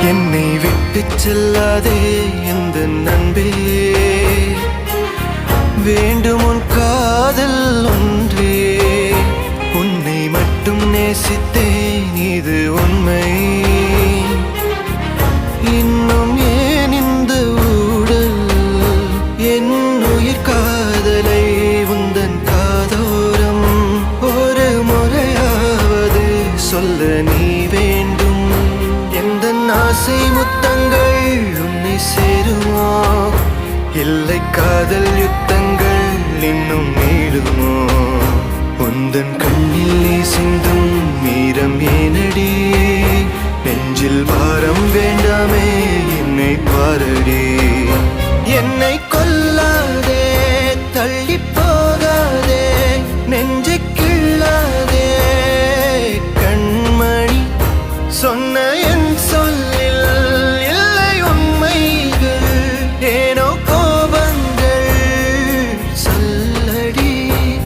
என்னை விட்டு செல்லாதே எந்த நண்பே, வேண்டும் உன் காதல் ஒன்றே. உன்னை மட்டும் நேசித்தேன் இது உண்மை. இன்னும் ஏன் இந்த ஊடல் என் உயிர் காதலை உந்தன் காதோரம் ஒரு முறையாவது சொல்ல நீ வேண்டும். எந்த ஆசை முத்தங்கள் உன்னை சேருமோ, இல்லை காதல் யுத்தங்கள் இன்னும் நீடுமோ. உந்தன் கண்ணில் நீ சிந்தும் மீரம் ஏனடி, நெஞ்சில் பாரம் வேண்டாமே என்னை பாரடி.